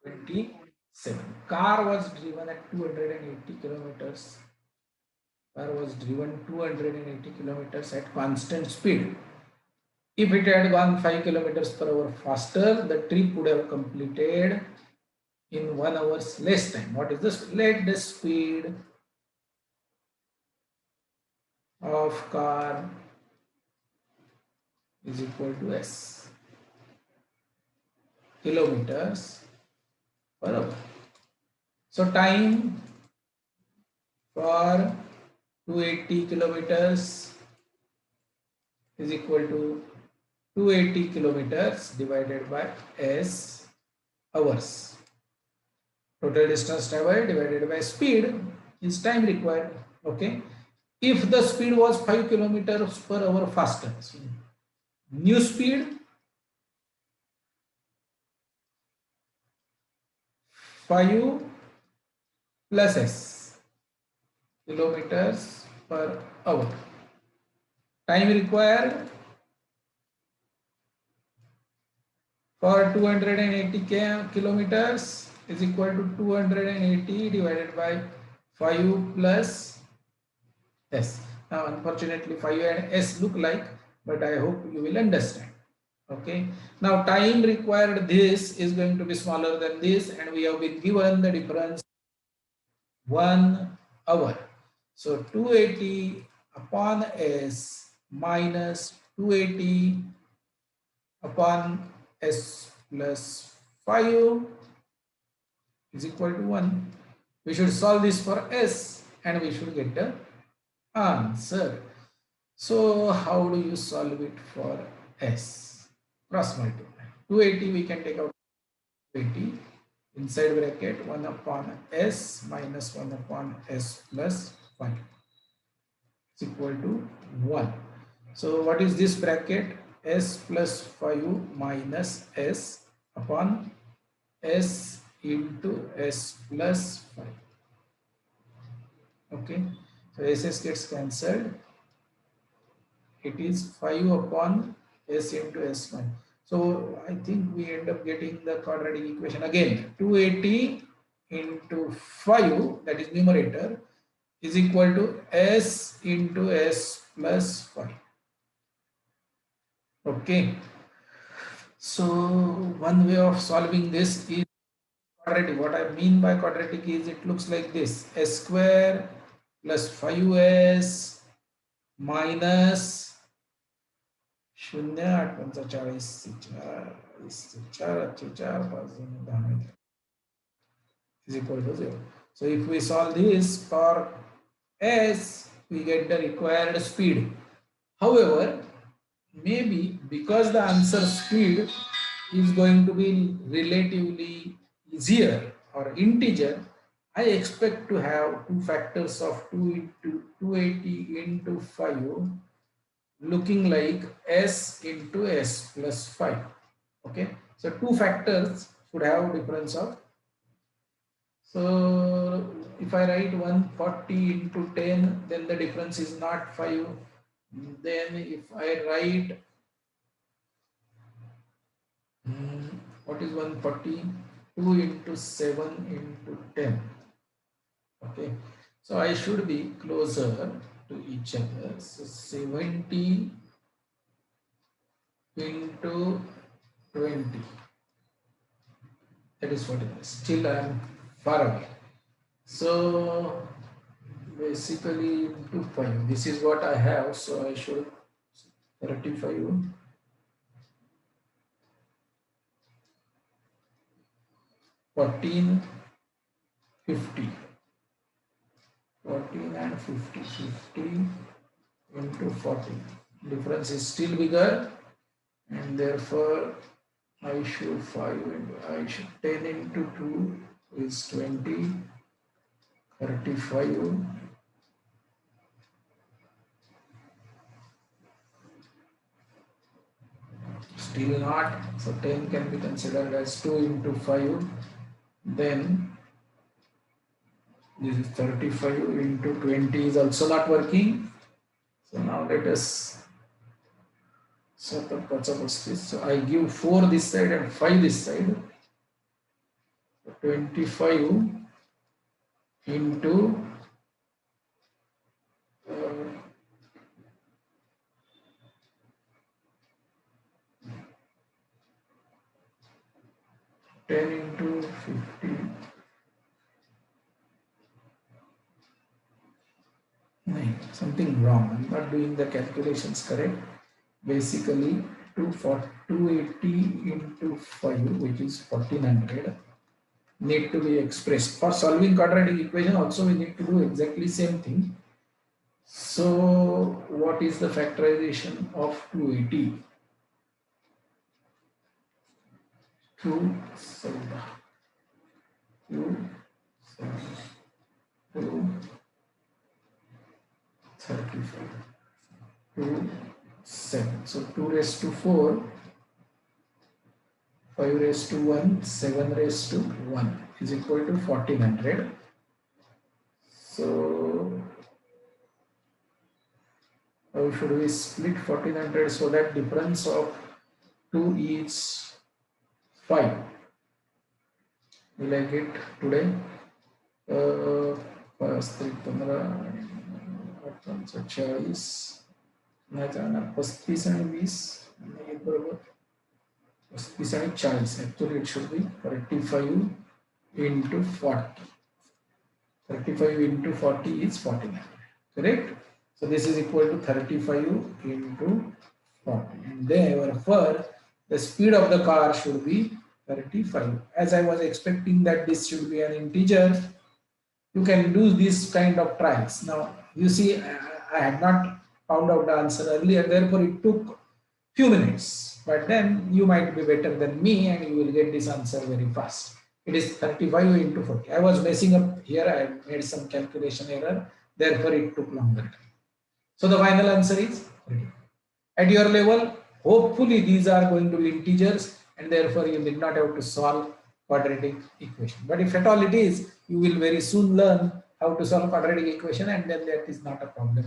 27. Car was driven at 280 kilometers. Car was driven 280 kilometers at constant speed. If it had gone 5 kilometers per hour faster, the trip would have completed in 1 hour's less time. What is this? Let the speed of car is equal to s kilometers per hour. So time for 280 kilometers is equal to 280 kilometers divided by s hours. Total distance traveled divided by speed is time required. Okay. If the speed was 5 kilometers per hour faster, so new speed 5 plus s kilometers per hour. Time required for 280 kilometers is equal to 280 divided by 5 plus s. Now unfortunately 5 and s look like, but I hope you will understand. Okay. Now time required, this is going to be smaller than this, and we have been given the difference 1 hour. So 280 upon s minus 280 upon s plus 5 is equal to 1. We should solve this for s and we should get the answer. So how do you solve it for s? Cross multiply. 280 we can take out 280 inside bracket 1 upon s minus 1 upon s plus 5 is equal to 1. So what is this bracket? S plus 5 minus s upon s into s plus 5. Okay, so s gets cancelled. It is 5 upon s into s 1. So I think we end up getting the quadratic equation again. 280 into 5, that is numerator, is equal to s into s plus 5. Okay. So one way of solving this is quadratic. What I mean by quadratic is it looks like this: s square plus 5s minus 0 8 45 4 is equal to 0. So if we solve this for s, we get the required speed. However, maybe because the answer speed is going to be relatively easier or integer, I expect to have two factors of 2 into 280 into 5 looking like s into s plus 5. Okay, so two factors should have difference of. So if I write 140 into 10, then the difference is not 5. Then if I write what is 140? 2 into 7 into 10. Okay, so I should be closer to each other. So 70 into 20. That is what it is. Still I am far away. So basically into 5. This is what I have. So I should 35. 14, 50. 14 and 50. 50 into 40. Difference is still bigger, and therefore I should 10 into 2 is 20, 35. Still not, so 10 can be considered as 2 into 5. Then this is 35 into 20 is also not working. So now let us sort of this. So I give 4 this side and 5 this side. 25 into 10 into 50. No, something wrong. I'm not doing the calculations correct. Basically, 280 into 5, which is 1400, need to be expressed. For solving quadratic equation, also we need to do exactly same thing. So, what is the factorization of 280? 2 7 2 7 2 35 2 7. So 2 raised to 4, 5 raised to 1, 7 raised to 1 is equal to 1400. So how should we split 1400 so that difference of 2 is 5? Will I get today? First 15 40 नाही जाणार 35 आणि 20 नाही बरोबर 35 आणि 40 actually it should be 35 into 40. 35 into 40 is 49, correct? So this is equal to 35 into 40, and therefore the speed of the car should be 35. As I was expecting that this should be an integer, you can do this kind of trials. Now you see I had not found out the answer earlier, therefore it took few minutes, but then you might be better than me and you will get this answer very fast. It is 35 into 40. I was messing up here, I made some calculation error, therefore it took longer time. So the final answer is 35. At your level, hopefully these are going to be integers and therefore you did not have to solve quadratic equation. But if at all it is, you will very soon learn how to solve quadratic equation, and then that is not a problem.